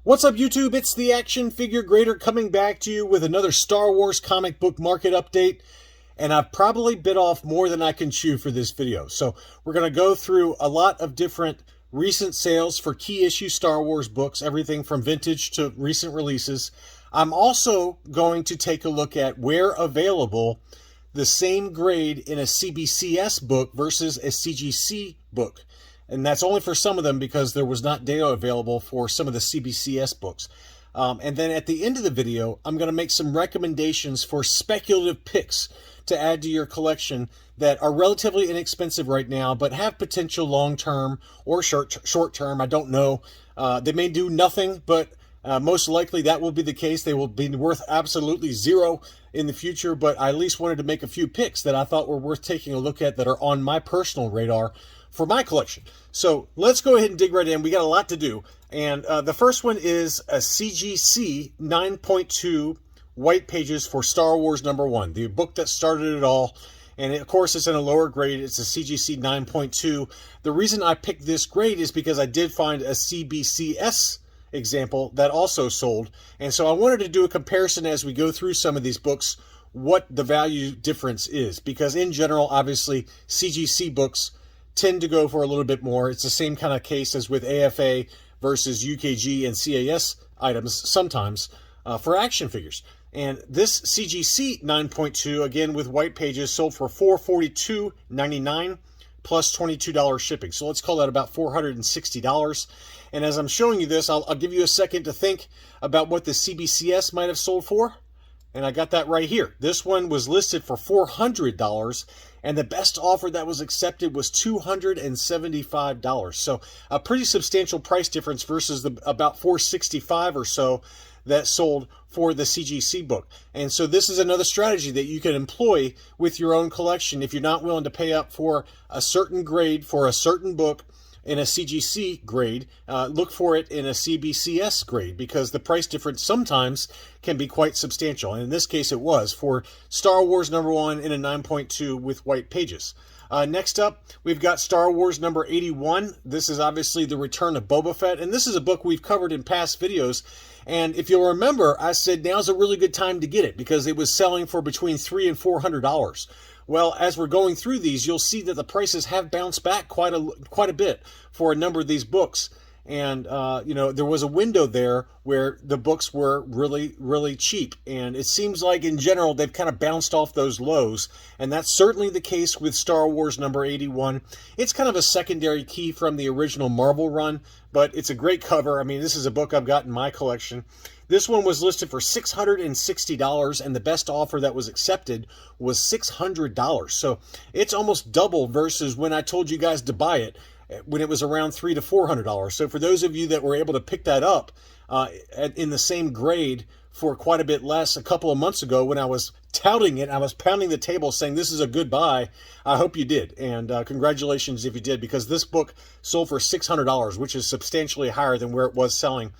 What's up, YouTube? It's the Action Figure Grader coming back to you with another Star Wars comic book market update. And I've probably bit off more than I can chew for this video. So we're going to go through a lot of different recent sales for key issue Star Wars books, everything from vintage to recent releases. I'm also going to take a look at where available the same grade in a CBCS book versus a CGC book. And that's only for some of them because there was not data available for some of the CBCS books. And then at the end of the video, I'm going to make some recommendations for speculative picks to add to your collection that are relatively inexpensive right now, but have potential long-term or short-term. I don't know. They may do nothing, but most likely that will be the case. They will be worth absolutely zero in the future, but I at least wanted to make a few picks that I thought were worth taking a look at that are on my personal radar for my collection. So let's go ahead and dig right in. We got a lot to do. And the first one is a CGC 9.2 white pages for Star Wars #1, the book that started it all. And of course, it's in a lower grade. It's a CGC 9.2. The reason I picked this grade is because I did find a CBCS example that also sold. And so I wanted to do a comparison as we go through some of these books, what the value difference is. Because in general, obviously, CGC books tend to go for a little bit more. It's the same kind of case as with AFA versus UKG and CAS items sometimes for action figures. And this CGC 9.2, again with white pages, sold for $442.99 plus $22 shipping. So let's call that about $460. And as I'm showing you this, I'll give you a second to think about what the CBCS might have sold for. And I got that right here. This one was listed for $400, and the best offer that was accepted was $275. So a pretty substantial price difference versus the about $465 or so that sold for the CGC book. And so this is another strategy that you can employ with your own collection. If you're not willing to pay up for a certain grade for a certain book in a CGC grade, look for it in a CBCS grade, because the price difference sometimes can be quite substantial. And in this case, it was for Star Wars #1 in a 9.2 with white pages. Next up, we've got Star Wars #81. This is obviously the return of Boba Fett, and this is a book we've covered in past videos. And if you'll remember, I said now's a really good time to get it because it was selling for between $300 and $400. Well, as we're going through these, you'll see that the prices have bounced back quite a bit for a number of these books. And, you know, there was a window there where the books were really, really cheap. And it seems like in general, they've kind of bounced off those lows. And that's certainly the case with Star Wars #81. It's kind of a secondary key from the original Marvel run, but it's a great cover. I mean, this is a book I've got in my collection. This one was listed for $660, and the best offer that was accepted was $600. So it's almost double versus when I told you guys to buy it, when it was around $300 to $400. So for those of you that were able to pick that up in the same grade for quite a bit less a couple of months ago when I was touting it, I was pounding the table saying this is a good buy. I hope you did, and congratulations if you did, because this book sold for $600, which is substantially higher than where it was selling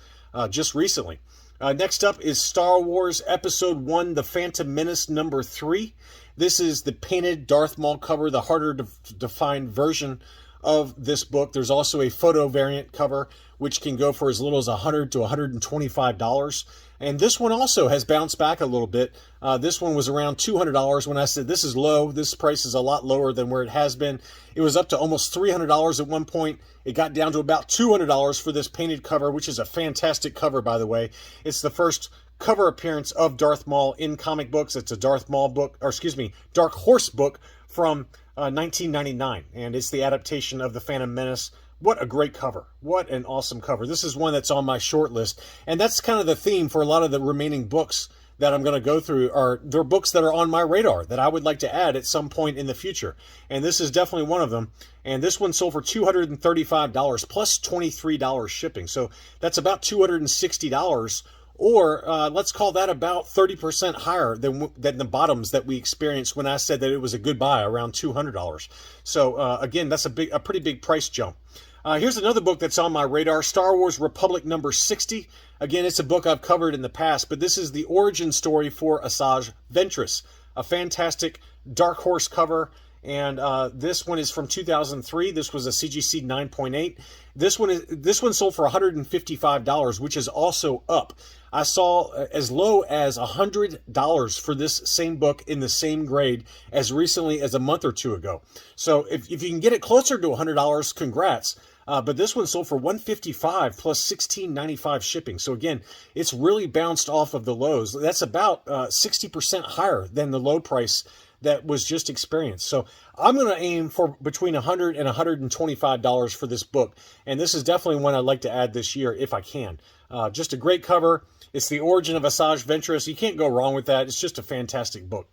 just recently. Next up is Star Wars Episode 1, The Phantom Menace #3. This is the painted Darth Maul cover, the harder to find version of this book. There's also a photo variant cover, which can go for as little as $100 to $125. And this one also has bounced back a little bit. This one was around $200 when I said this is low. This price is a lot lower than where it has been. It was up to almost $300 at one point. It got down to about $200 for this painted cover, which is a fantastic cover, by the way. It's the first cover appearance of Darth Maul in comic books. It's a Darth Maul book, or excuse me, Dark Horse book from 1999, and it's the adaptation of The Phantom Menace. What a great cover. What an awesome cover. This is one that's on my short list, and that's kind of the theme for a lot of the remaining books that I'm going to go through. They're books that are on my radar that I would like to add at some point in the future, and this is definitely one of them. And this one sold for $235 plus $23 shipping, so that's about $260, or let's call that about 30% higher than the bottoms that we experienced when I said that it was a good buy, around $200. So again, that's a pretty big price jump. Here's another book that's on my radar, Star Wars Republic #60. Again, it's a book I've covered in the past, but this is the origin story for Asajj Ventress, a fantastic Dark Horse cover. And this one is from 2003. This was a CGC 9.8. This one sold for $155, which is also up. I saw as low as $100 for this same book in the same grade as recently as a month or two ago. So if you can get it closer to $100, congrats. But this one sold for $155 plus $16.95 shipping. So again, it's really bounced off of the lows. That's about 60% higher than the low price that was just experienced. So I'm going to aim for between $100 and $125 for this book. And this is definitely one I'd like to add this year if I can. Just a great cover. It's The Origin of Asajj Ventress. You can't go wrong with that. It's just a fantastic book.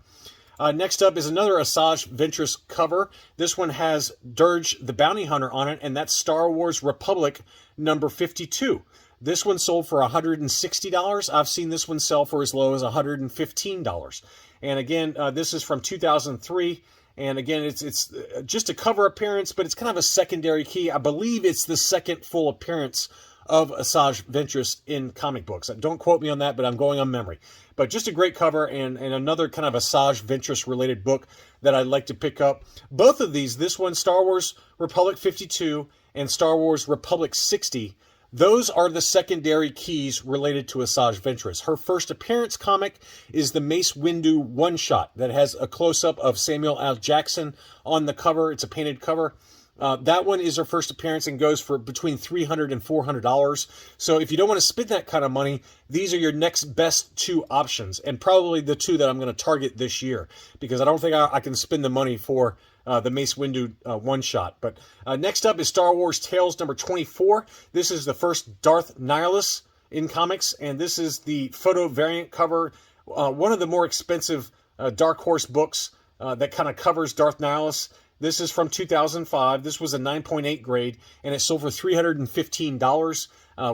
Next up is another Asajj Ventress cover. This one has Dirge the Bounty Hunter on it, and that's Star Wars Republic number 52. This one sold for $160. I've seen this one sell for as low as $115. And again, this is from 2003. And again, it's just a cover appearance, but it's kind of a secondary key. I believe it's the second full appearance of Asajj Ventress in comic books. Don't quote me on that, but I'm going on memory. But just a great cover and another kind of Asajj Ventress related book that I'd like to pick up. Both of these, this one, Star Wars Republic 52 and Star Wars Republic 60, those are the secondary keys related to Asajj Ventress. Her first appearance comic is the Mace Windu one-shot that has a close-up of Samuel L. Jackson on the cover. It's a painted cover. That one is her first appearance and goes for between $300 and $400. So if you don't want to spend that kind of money, these are your next best two options, and probably the two that I'm going to target this year, because I don't think I can spend the money for the Mace Windu one-shot. But next up is Star Wars Tales number 24. This is the first Darth Nihilus in comics, and this is the photo variant cover, one of the more expensive Dark Horse books that kind of covers Darth Nihilus. This is from 2005. This was a 9.8 grade, and it sold for $315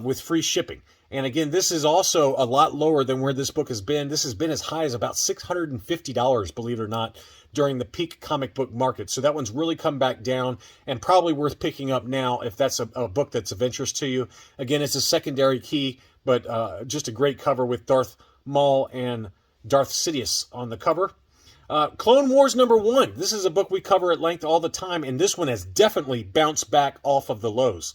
with free shipping. And again, this is also a lot lower than where this book has been. This has been as high as about $650, believe it or not, during the peak comic book market. So that one's really come back down and probably worth picking up now if that's a book that's of interest to you. Again, it's a secondary key, but just a great cover with Darth Maul and Darth Sidious on the cover. Clone Wars number 1. This is a book we cover at length all the time, and this one has definitely bounced back off of the lows.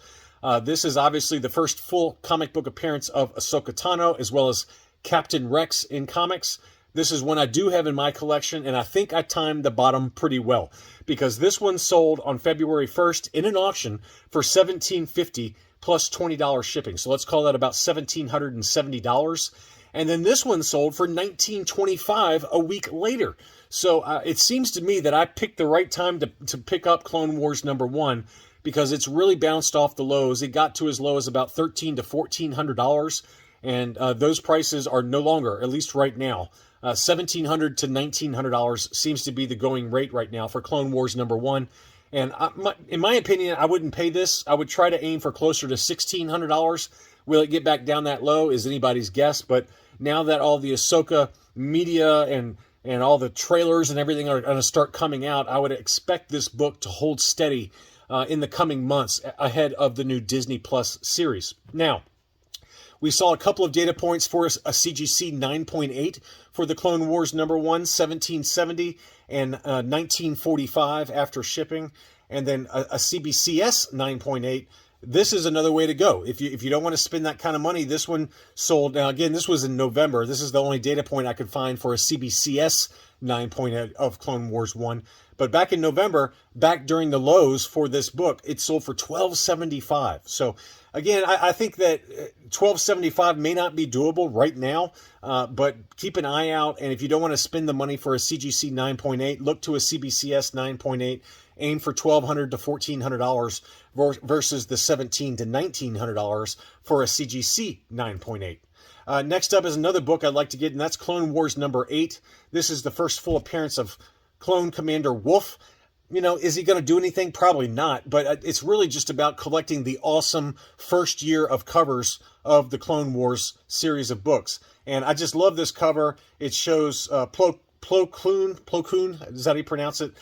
This is obviously the first full comic book appearance of Ahsoka Tano, as well as Captain Rex in comics. This is one I do have in my collection, and I think I timed the bottom pretty well, because this one sold on February 1st in an auction for $1,750 plus $20 shipping. So let's call that about $1,770. And then this one sold for $1,925 a week later. So it seems to me that I picked the right time to pick up Clone Wars number 1, because it's really bounced off the lows. It got to as low as about $1,300 to $1,400, and those prices are no longer, at least right now. $1,700 to $1,900 seems to be the going rate right now for Clone Wars number 1. And in my opinion, I wouldn't pay this. I would try to aim for closer to $1,600. Will it get back down that low is anybody's guess. But now that all the Ahsoka media and all the trailers and everything are going to start coming out, I would expect this book to hold steady in the coming months ahead of the new Disney Plus series. Now, we saw a couple of data points for a CGC 9.8 for the Clone Wars number 1, 1770 and 1945 after shipping, and then a CBCS 9.8. This is another way to go. If you don't want to spend that kind of money, this one sold. Now, again, this was in November. This is the only data point I could find for a CBCS 9.8 of Clone Wars 1. But back in November, back during the lows for this book, it sold for $1,275. So again, I think that $1,275 may not be doable right now, but keep an eye out. And if you don't want to spend the money for a CGC 9.8, look to a CBCS 9.8. Aim for $1,200 to $1,400 versus the $1,700 to $1,900 for a CGC 9.8. Next up is another book I'd like to get, and that's Clone Wars number 8. This is the first full appearance of Clone Commander Wolf. You know, is he going to do anything? Probably not, but it's really just about collecting the awesome first year of covers of the Clone Wars series of books. And I just love this cover. It shows Plo Koon, is that how you pronounce it?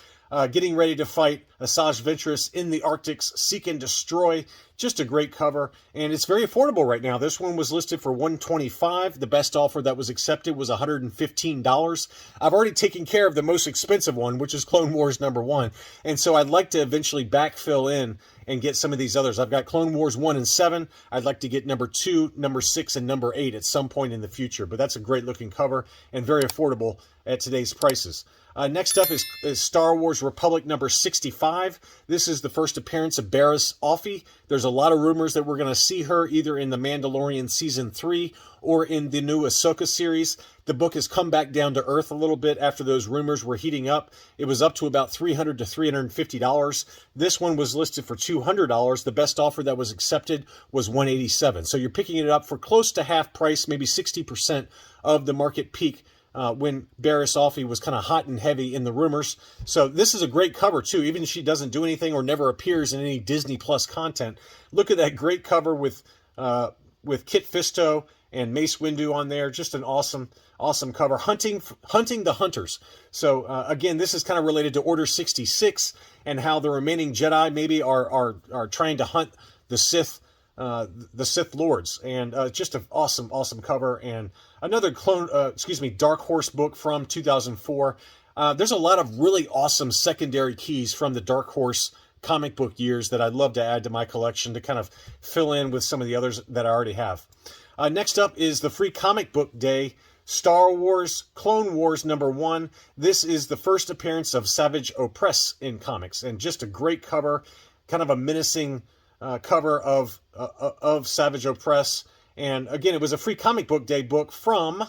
getting ready to fight Asajj Ventress in the Arctic's Seek and Destroy. Just a great cover, and it's very affordable right now. This one was listed for $125. The best offer that was accepted was $115. I've already taken care of the most expensive one, which is Clone Wars #1, and so I'd like to eventually backfill in and get some of these others. I've got Clone Wars 1 and 7. I'd like to get #2, #6, and #8 at some point in the future, but that's a great looking cover and very affordable at today's prices. Next up is Star Wars Republic #65. This is the first appearance of Barriss Offee. There's a lot of rumors that we're going to see her either in The Mandalorian Season 3 or in the new Ahsoka series. The book has come back down to earth a little bit after those rumors were heating up. It was up to about $300 to $350. This one was listed for $200. The best offer that was accepted was $187. So you're picking it up for close to half price, maybe 60% of the market peak when Barriss Offee was kind of hot and heavy in the rumors. So this is a great cover too, even if she doesn't do anything or never appears in any Disney Plus content. Look at that great cover with Kit Fisto and Mace Windu on there. Just an awesome cover. Hunting the Hunters. So again, this is kind of related to Order 66 and how the remaining Jedi maybe are trying to hunt the Sith Lords, and just an awesome cover. And another Dark Horse book from 2004. There's a lot of really awesome secondary keys from the Dark Horse comic book years that I'd love to add to my collection to kind of fill in with some of the others that I already have. Next up is the Free Comic Book Day Star Wars Clone Wars #1. This is the first appearance of Savage Opress in comics, and just a great cover, kind of a menacing cover of Savage Opress. And again, it was a Free Comic Book Day book from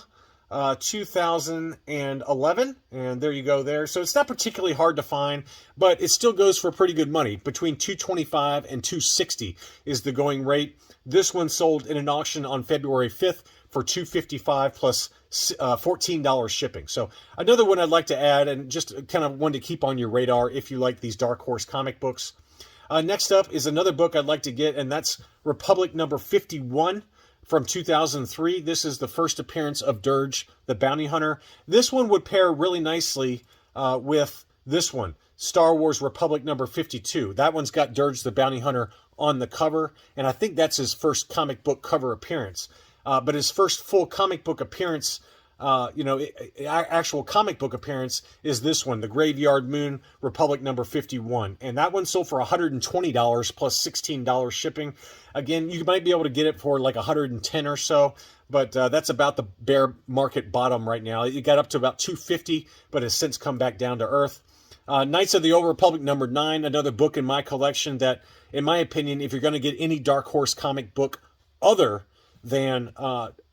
2011, and there you go there. So it's not particularly hard to find, but it still goes for pretty good money. Between $225 and $260 is the going rate. This one sold in an auction on February 5th for $255 plus $14 shipping. So another one I'd like to add, and just kind of one to keep on your radar if you like these Dark Horse comic books. Next up is another book I'd like to get, and that's Republic #51 from 2003. This is the first appearance of Dirge, the Bounty Hunter. This one would pair really nicely with this one, Star Wars Republic #52. That one's got Dirge, the Bounty Hunter on the cover, and I think that's his first comic book cover appearance. But his first full comic book appearance, actual comic book appearance, is this one, the Graveyard Moon Republic #51. And that one sold for $120 plus $16 shipping. Again, you might be able to get it for like $110 or so, but that's about the bear market bottom right now. It got up to about $250, but has since come back down to earth. Knights of the Old Republic #9, another book in my collection that, in my opinion, if you're going to get any Dark Horse comic book other than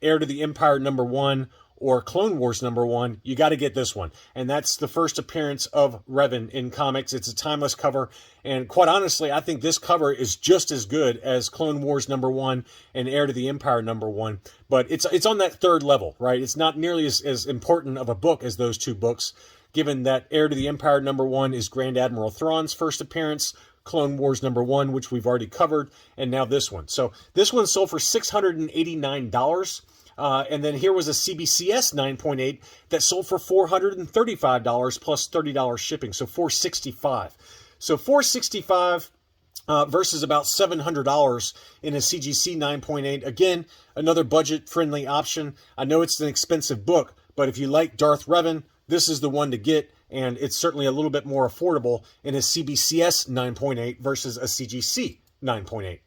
Heir to the Empire #1 or Clone Wars #1, you got to get this one. And that's the first appearance of Revan in comics. It's a timeless cover, and quite honestly, I think this cover is just as good as Clone Wars #1 and Heir to the Empire #1, but it's on that third level, right? It's not nearly as important of a book as those two books, given that Heir to the Empire #1 is Grand Admiral Thrawn's first appearance, Clone Wars #1, which we've already covered, and now this one. So this one sold for $689. And then here was a CBCS 9.8 that sold for $435 plus $30 shipping, so $465. So $465 versus about $700 in a CGC 9.8. Again, another budget-friendly option. I know it's an expensive book, but if you like Darth Revan, this is the one to get, and it's certainly a little bit more affordable in a CBCS 9.8 versus a CGC 9.8.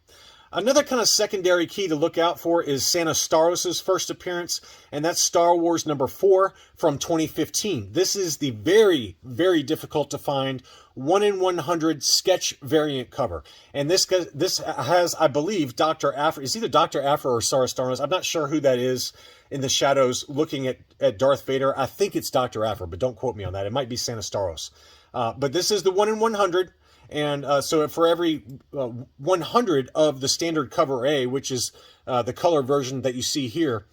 Another kind of secondary key to look out for is Santa Staros' first appearance, and that's Star Wars #4 from 2015. This is the very, very difficult to find 1-in-100 sketch variant cover. And this has, I believe, Dr. Aphra. It's either Dr. Aphra or Santa Staros. I'm not sure who that is in the shadows looking at Darth Vader. I think it's Dr. Aphra, but don't quote me on that. It might be Santa Staros. But this is the 1-in-100. And so for every 100 of the standard cover A, which is the color version that you see here,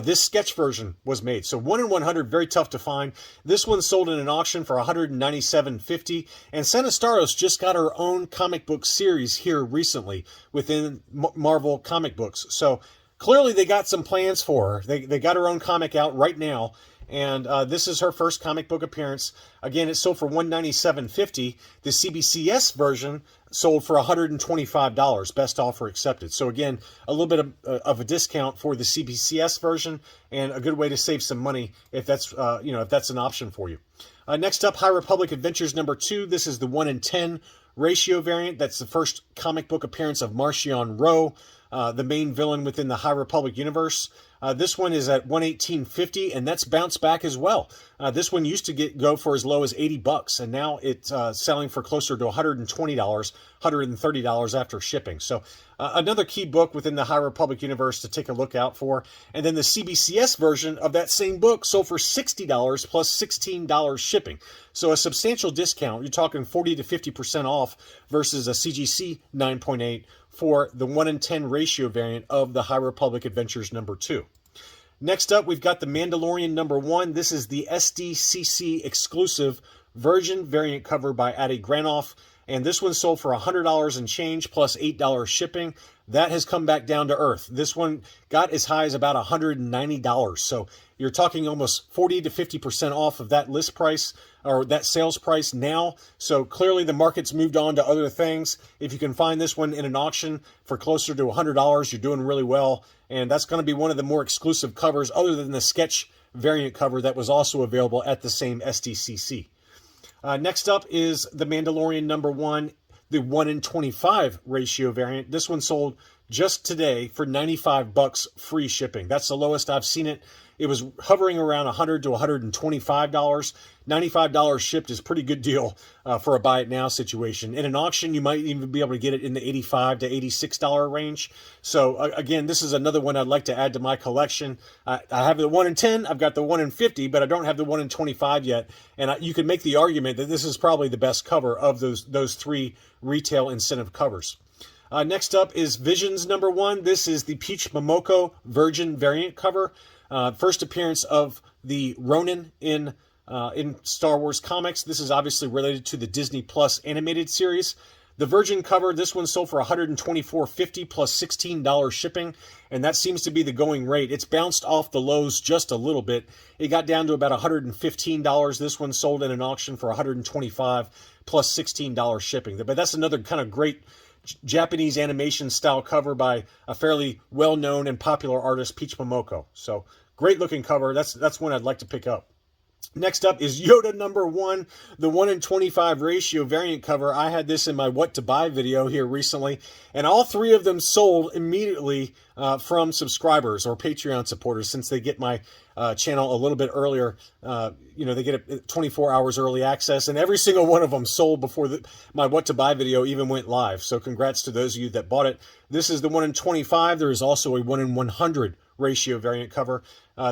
this sketch version was made. So 1-in-100, very tough to find. This one sold in an auction for $197.50. And Santa Staros just got her own comic book series here recently within Marvel comic books. So clearly they got some plans for her. They got her own comic out right now. and this is her first comic book appearance. Again, it sold for $197.50. The CBCS version sold for $125, best offer accepted. So again, a little bit of a discount for the CBCS version, and a good way to save some money if that's if that's an option for you. Next up, High Republic Adventures #2. This is the 1-in-10 ratio variant. That's the first comic book appearance of Marchion Ro, the main villain within the High Republic universe. This one is at $118.50, and that's bounced back as well. This one used to go for as low as $80, and now it's selling for closer to $120, $130 after shipping. So another key book within the High Republic universe to take a look out for. And then the CBCS version of that same book sold for $60 plus $16 shipping. So a substantial discount. You're talking 40 to 50% off versus a CGC 9.8 for the 1-in-10 ratio variant of the High Republic Adventures #2. Next up, we've got the Mandalorian #1. This is the SDCC exclusive Virgin variant cover by Adi Granoff, and this one sold for $100 and change plus $8 shipping. That has come back down to earth. This one got as high as about $190. So you're talking almost 40 to 50% off of that list price or that sales price now. So clearly the market's moved on to other things. If you can find this one in an auction for closer to $100, you're doing really well. And that's going to be one of the more exclusive covers other than the sketch variant cover that was also available at the same SDCC. Next up is the Mandalorian #1, the 1-in-25 ratio variant. This one sold just today for $95 free shipping. That's the lowest I've seen it. It was hovering around $100 to $125. $95 shipped is a pretty good deal for a buy it now situation. In an auction, you might even be able to get it in the $85 to $86 range. So again, this is another one I'd like to add to my collection. I have the 1-in-10, I've got the 1-in-50, but I don't have the 1-in-25 yet. And you can make the argument that this is probably the best cover of those three retail incentive covers. Next up is Visions #1. This is the Peach Momoko Virgin variant cover. First appearance of the Ronin in Star Wars comics. This is obviously related to the Disney Plus animated series. The Virgin cover, this one sold for $124.50 plus $16 shipping, and that seems to be the going rate. It's bounced off the lows just a little bit. It got down to about $115. This one sold in an auction for $125 plus $16 shipping. But that's another kind of great Japanese animation style cover by a fairly well-known and popular artist, Peach Momoko. So great looking cover. That's one I'd like to pick up. Next up is Yoda #1, the 1-in-25 ratio variant cover. I had this in my what to buy video here recently, and all three of them sold immediately from subscribers or Patreon supporters, since they get my channel a little bit earlier. They get it 24 hours early access, and every single one of them sold before my what to buy video even went live. So congrats to those of you that bought it. This is the 1-in-25. There is also a 1-in-100 ratio variant cover.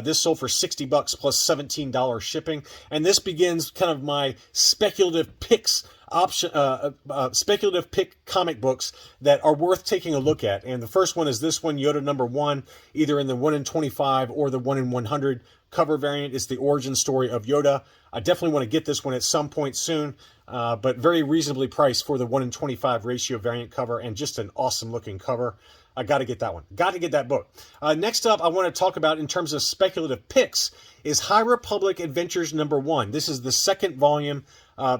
This sold for $60 plus $17 shipping, and this begins kind of my speculative picks option, speculative pick comic books that are worth taking a look at. And the first one is this one, Yoda #1, either in the 1-in-25 or the 1-in-100 cover variant. Is the origin story of Yoda. I definitely want to get this one at some point soon, but very reasonably priced for the 1-in-25 ratio variant cover, and just an awesome looking cover. I got to get that one. Got to get that book. Next up, I want to talk about in terms of speculative picks is High Republic Adventures #1. This is the second volume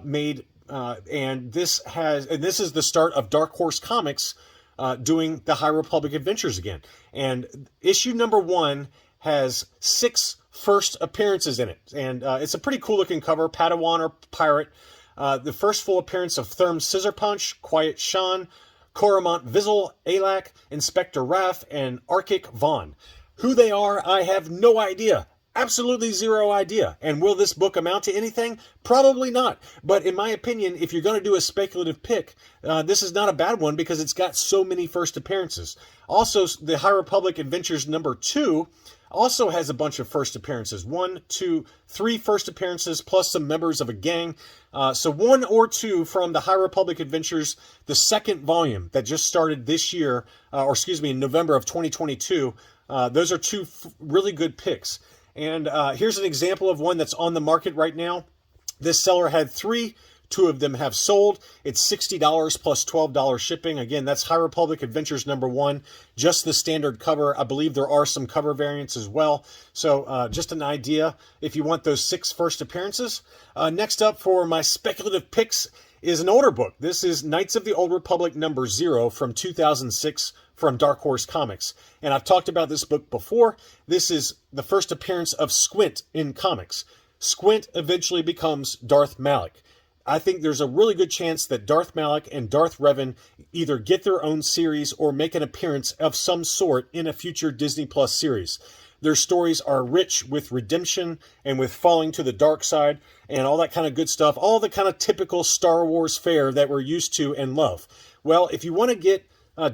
made, and this is the start of Dark Horse Comics doing the High Republic Adventures again. And issue #1 has 6 first appearances in it, and it's a pretty cool looking cover. Padawan or pirate. The first full appearance of Therm Scissorpunch, Quiet Sean, Coromant Vizzle, Alak, Inspector Raff, and Arkic Vaughn. Who they are, I have no idea. Absolutely zero idea. And will this book amount to anything? Probably not. But in my opinion, if you're going to do a speculative pick, this is not a bad one because it's got so many first appearances. Also, the High Republic Adventures #2 also has a bunch of first appearances. 1, 2, 3 first appearances plus some members of a gang. So 1 or 2 from the High Republic Adventures, the second volume that just started this year, in November of 2022. Those are 2 really good picks. And here's an example of one that's on the market right now. This seller had 3 2 of them have sold. It's $60 plus $12 shipping. Again, that's High Republic Adventures #1, just the standard cover. I believe there are some cover variants as well. So just an idea if you want those 6 first appearances. Next up for my speculative picks is an older book. This is Knights of the Old Republic #0 from 2006 from Dark Horse Comics. And I've talked about this book before. This is the first appearance of Squint in comics. Squint eventually becomes Darth Malak. I think there's a really good chance that Darth Malak and Darth Revan either get their own series or make an appearance of some sort in a future Disney Plus series. Their stories are rich with redemption and with falling to the dark side and all that kind of good stuff, all the kind of typical Star Wars fare that we're used to and love. Well, if you want to get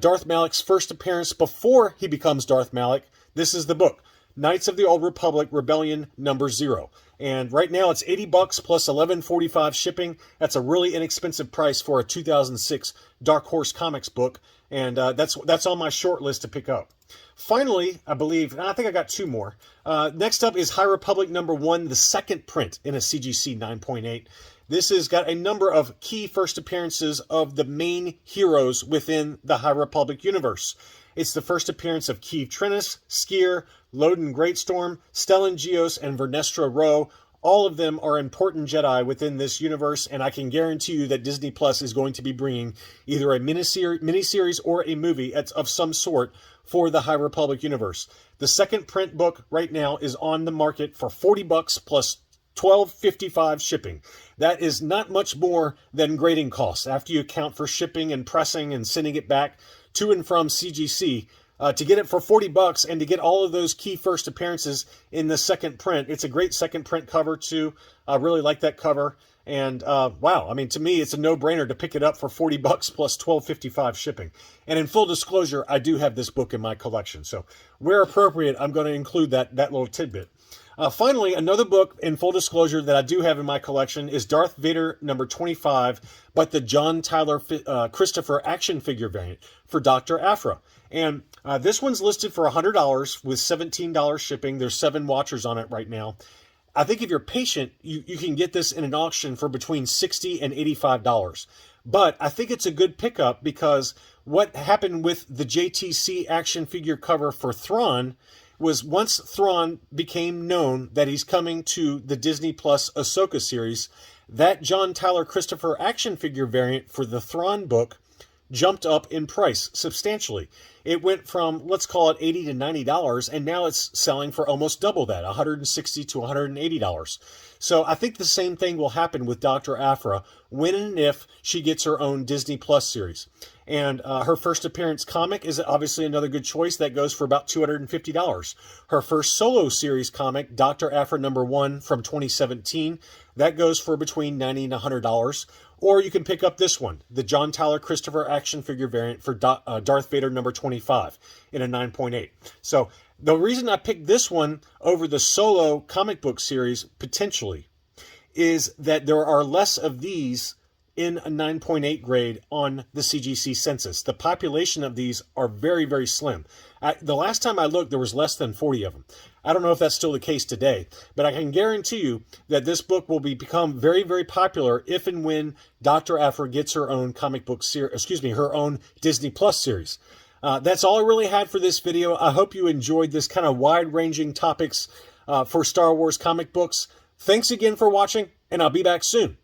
Darth Malak's first appearance before he becomes Darth Malak, this is the book, Knights of the Old Republic Rebellion #0. And right now it's $80 plus $11.45 shipping. That's a really inexpensive price for a 2006 Dark Horse Comics book. And that's on my short list to pick up. Finally, I think I got 2 more. Next up is High Republic #1, the second print in a CGC 9.8. This has got a number of key first appearances of the main heroes within the High Republic universe. It's the first appearance of Keeve Trennis, Skier, Loden Greatstorm, Stellan Gios, and Vernestra Rwoh. All of them are important Jedi within this universe, and I can guarantee you that Disney Plus is going to be bringing either a miniseries or a movie of some sort for the High Republic universe. The second print book right now is on the market for $40 plus $12.55 shipping. That is not much more than grading costs after you account for shipping and pressing and sending it back to and from CGC. To get it for $40 and to get all of those key first appearances in the second print. It's a great second print cover too. I really like that cover. And wow, I mean, to me, it's a no-brainer to pick it up for $40 plus $12.55 shipping. And in full disclosure, I do have this book in my collection. So where appropriate, I'm going to include that little tidbit. Finally, another book in full disclosure that I do have in my collection is Darth Vader #25, but the John Tyler Christopher action figure variant for Dr. Aphra. And this one's listed for $100 with $17 shipping. There's 7 watchers on it right now. I think if you're patient, you can get this in an auction for between $60 and $85. But I think it's a good pickup because what happened with the JTC action figure cover for Thrawn was once Thrawn became known that he's coming to the Disney Plus Ahsoka series, that John Tyler Christopher action figure variant for the Thrawn book jumped up in price substantially. It went from, let's call it $80 to $90, and now it's selling for almost double that, $160 to $180. So I think the same thing will happen with Dr. Aphra when and if she gets her own Disney Plus series. And her first appearance comic is obviously another good choice. That goes for about $250. Her first solo series comic, Dr. Aphra #1 from 2017, that goes for between $90 and $100. Or you can pick up this one, the John Tyler Christopher action figure variant for Darth Vader #25 in a 9.8. So the reason I picked this one over the solo comic book series, potentially, is that there are less of these in a 9.8 grade on the CGC census. The population of these are very, very slim. The last time I looked, there was less than 40 of them. I don't know if that's still the case today, but I can guarantee you that this book will become very, very popular if and when Dr. Aphra gets her own comic book series, her own Disney Plus series. That's all I really had for this video. I hope you enjoyed this kind of wide-ranging topics for Star Wars comic books. Thanks again for watching, and I'll be back soon.